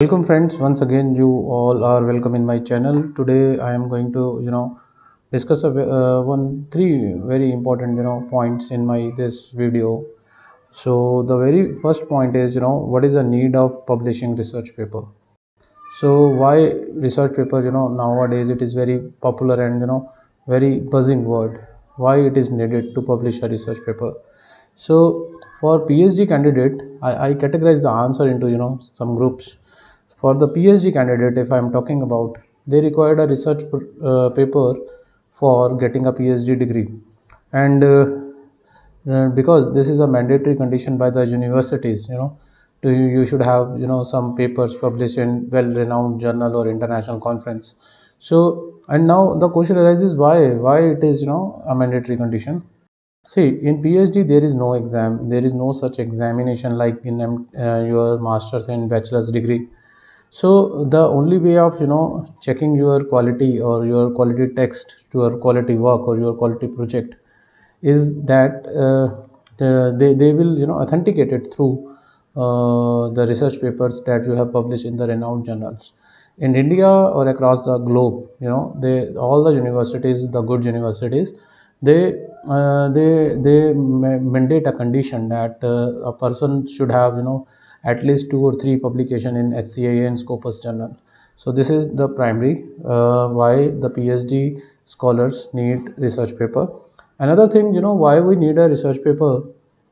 Welcome friends, once again you all are welcome in my channel. Today I am going to discuss three very important points in my this video. So the very first point is what is the need of publishing research paper. So why research paper, nowadays it is very popular and very buzzing word. Why it is needed to publish a research paper. So for PhD candidate, I categorize the answer into some groups. For the PhD candidate, if I am talking about, they required a research paper for getting a PhD degree, and because this is a mandatory condition by the universities, you should have some papers published in well-renowned journal or international conference. So and now the question arises, why it is a mandatory condition. See, in PhD there is no exam, there is no such examination like in your master's and bachelor's degree. So the only way of checking your quality or your quality text to your quality work or your quality project is that they will authenticate it through the research papers that you have published in the renowned journals in India or across the globe. They all the universities, the good universities, they mandate a condition that a person should have at least 2 or 3 publication in HCI and Scopus journal. So this is the primary why the PhD scholars need research paper. Another thing, why we need a research paper,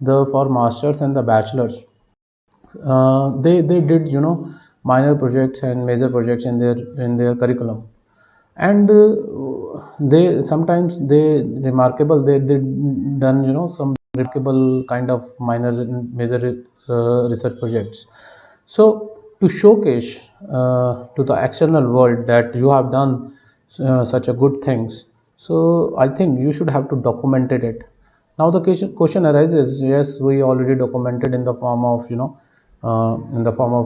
the for masters and the bachelors, they did minor projects and major projects in their curriculum, and they sometimes they done some remarkable kind of minor and major research projects. So to showcase to the external world that you have done such a good things, so I think you should have to document it. Now the question arises, yes, we already documented in the form of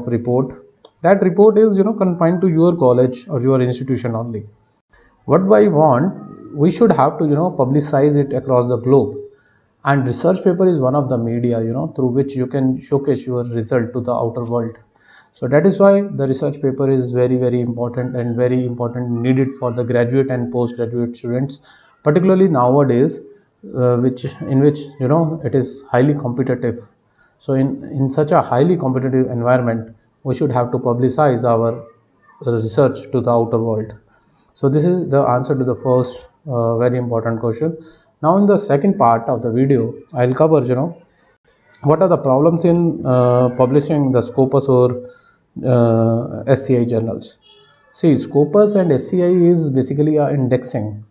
report. That report is confined to your college or your institution only. What I want, we should have to publicize it across the globe. And research paper is one of the media through which you can showcase your result to the outer world. So that is why the research paper is very important and very important needed for the graduate and postgraduate students, particularly nowadays, which in which it is highly competitive. So in such a highly competitive environment, we should have to publicize our research to the outer world. So this is the answer to the first very important question. Now in the second part of the video, I'll cover what are the problems in publishing the Scopus or SCI journals. See, Scopus and SCI is basically a indexing,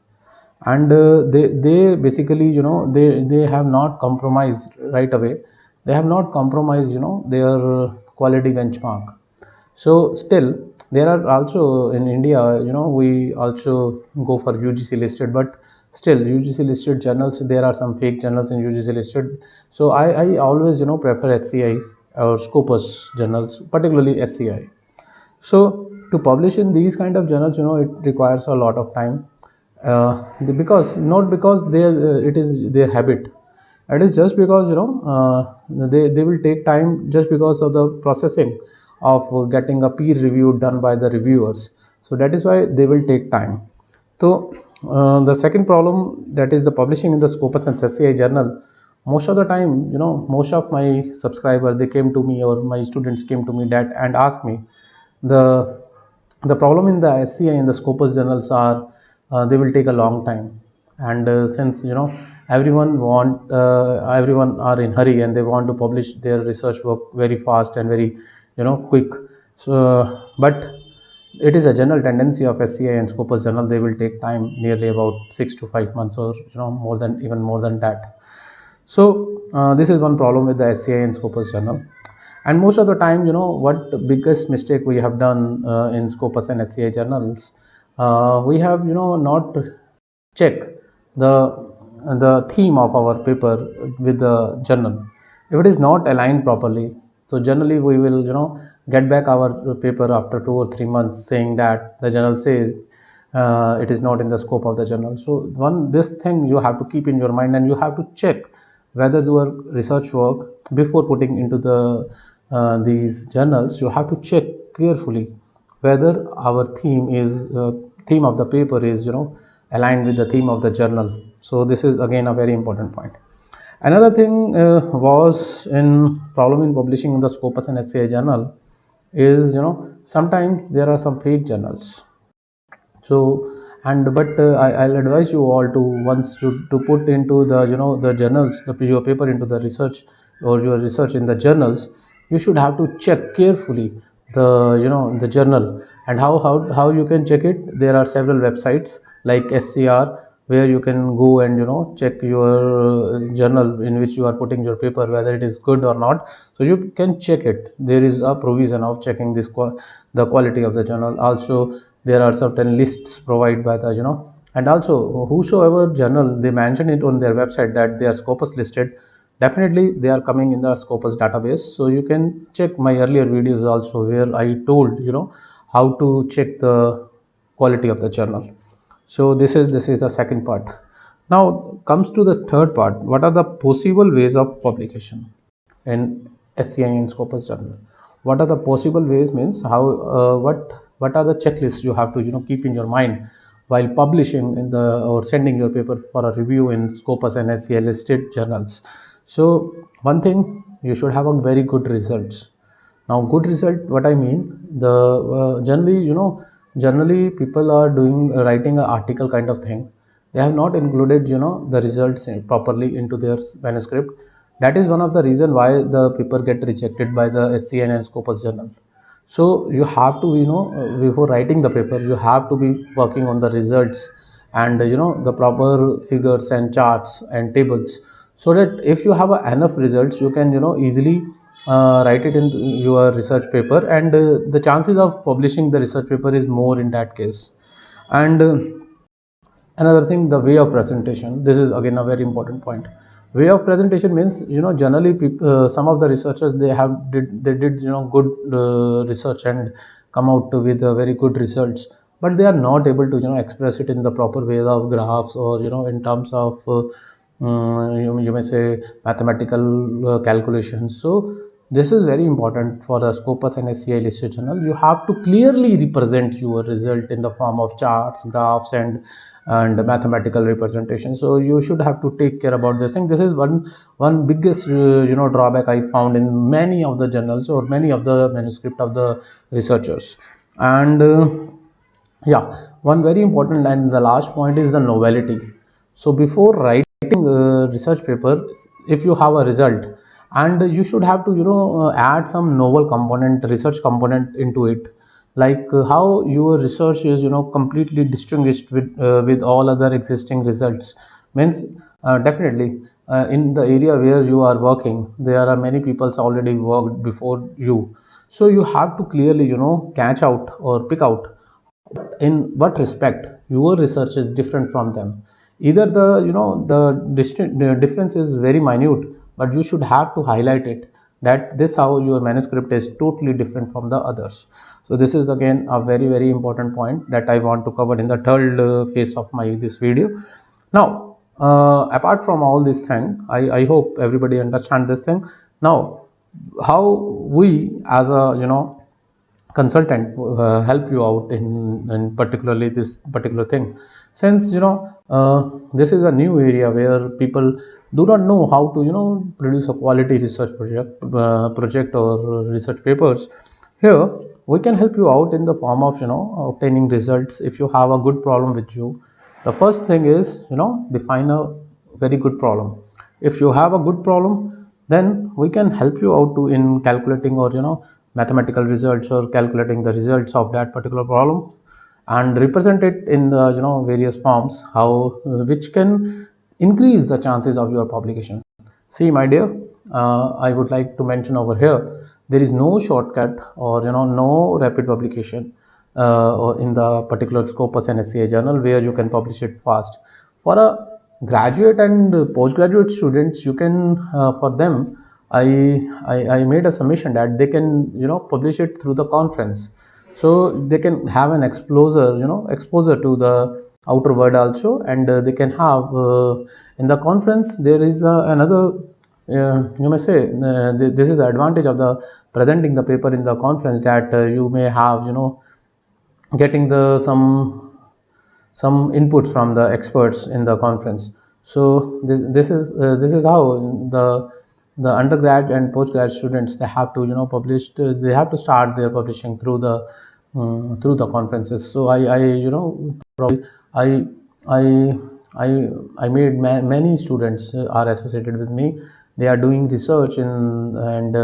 and they basically they have not compromised right away. They have not compromised their quality benchmark. So still there are also in India, we also go for UGC listed, but still UGC listed journals, there are some fake journals in UGC listed. So I always prefer SCIs or Scopus journals, particularly SCI. So to publish in these kind of journals, it requires a lot of time, because not because it is their habit. It is just because they will take time just because of the processing of getting a peer review done by the reviewers. So that is why they will take time. So the second problem, that is the publishing in the Scopus and SCI journal. Most of the time, most of my subscribers, they came to me, or my students came to me that and asked me, the problem in the SCI and the Scopus journals are they will take a long time. And since everyone are in hurry and they want to publish their research work very fast and very quick. So but it is a general tendency of SCI and Scopus journal, they will take time, nearly about 6 to 5 months, or even more than that. So this is one problem with the SCI and Scopus journal. And most of the time, what the biggest mistake we have done in Scopus and SCI journals, we have not check the theme of our paper with the journal. If it is not aligned properly, so generally we will get back our paper after 2 or 3 months saying that the journal says it is not in the scope of the journal. So this thing you have to keep in your mind, and you have to check whether your research work before putting into the these journals, you have to check carefully whether our theme of the paper is aligned with the theme of the journal. So this is again a very important point. Another thing was in problem in publishing in the Scopus and HCI journal is sometimes there are some fake journals. So and but I'll advise you all to once to put into the the journals your paper into the research or your research in the journals, you should have to check carefully the the journal. And how you can check it, there are several websites like SCR where you can go and check your journal in which you are putting your paper whether it is good or not. So you can check it. There is a provision of checking the quality of the journal. Also there are certain lists provided by the and also whosoever journal they mention it on their website that they are Scopus listed, definitely they are coming in the Scopus database. So you can check my earlier videos also where I told how to check the quality of the journal. So this is the second part. Now comes to the third part. What are the possible ways of publication in SCI and Scopus journal? What are the possible ways means how what are the checklists you have to keep in your mind while publishing in the or sending your paper for a review in Scopus and SCI listed journals. So one thing, you should have a very good results. Now good result, what I mean, the generally generally people are doing writing an article kind of thing. They have not included the results properly into their manuscript. That is one of the reason why the paper get rejected by the SCN and Scopus journal. So you have to before writing the paper you have to be working on the results and the proper figures and charts and tables, so that if you have enough results you can easily write it in your research paper, and the chances of publishing the research paper is more in that case. And another thing, the way of presentation. This is again a very important point. Way of presentation means generally some of the researchers they did good research and come out with very good results, but they are not able to express it in the proper way of graphs or in terms of you may say mathematical calculations. So this is very important for the Scopus and SCI listed journal. You have to clearly represent your result in the form of charts, graphs, and mathematical representation. So you should have to take care about this thing. This is one biggest drawback I found in many of the journals or many of the manuscript of the researchers. And yeah, one very important and the last point is the novelty. So before writing a research paper, if you have a result, and you should have to add some novel component, research component into it, like how your research is completely distinguished with all other existing results. Means definitely in the area where you are working there are many people already worked before you. So you have to clearly catch out or pick out in what respect your research is different from them. Either the the difference is very minute, but you should have to highlight it that this how your manuscript is totally different from the others. So this is again a very important point that I want to cover in the third phase of my this video. Now apart from all this thing, I hope everybody understand this thing. Now how we as a consultant help you out in particularly this particular thing, since this is a new area where people do not know how to produce a quality research project or research papers. Here we can help you out in the form of obtaining results. If you have a good problem with you, the first thing is define a very good problem. If you have a good problem, then we can help you out to in calculating or mathematical results or calculating the results of that particular problem and represent it in the various forms how which can increase the chances of your publication. See my dear, I would like to mention over here, there is no shortcut or no rapid publication or in the particular Scopus and SCI journal where you can publish it fast. For a graduate and postgraduate students, you can for them I made a submission that they can publish it through the conference, so they can have an exposure to the outer world also, and they can have in the conference there is another you may say this is the advantage of the presenting the paper in the conference, that you may have, getting the some inputs from the experts in the conference. So this is how the undergrad and postgrad students, they have to, they have to start their publishing through the conferences. So I probably I I I I made many students are associated with me. They are doing research in, and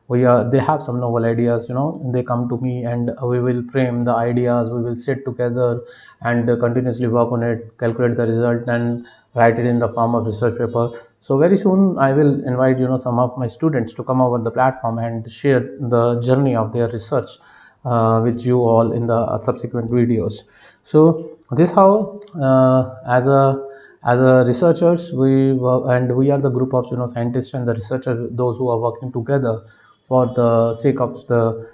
we are they have some novel ideas. They come to me, and we will frame the ideas. We will sit together and continuously work on it, calculate the result, and write it in the form of research paper. So very soon I will invite, some of my students to come over the platform and share the journey of their research with you all in the subsequent videos. So this how, as a researchers, we work, and we are the group of, scientists and the researchers, those who are working together for the sake of the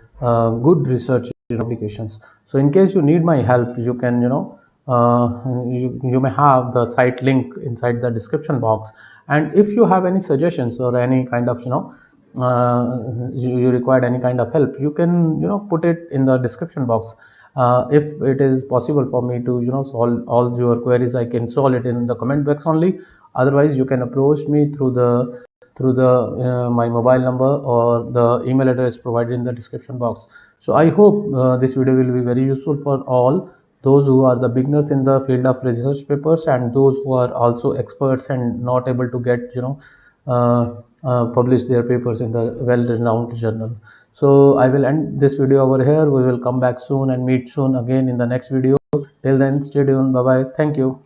good research applications. So in case you need my help, you can, you may have the site link inside the description box. And if you have any suggestions or any kind of, you required any kind of help, you can, put it in the description box. If it is possible for me to, solve all your queries, I can solve it in the comment box only. Otherwise, you can approach me through the my mobile number or the email address provided in the description box. So I hope this video will be very useful for all those who are the beginners in the field of research papers, and those who are also experts and not able to get, publish their papers in the well-renowned journal. So I will end this video over here. We will come back soon and meet soon again in the next video. Till then, stay tuned. Bye bye. Thank you.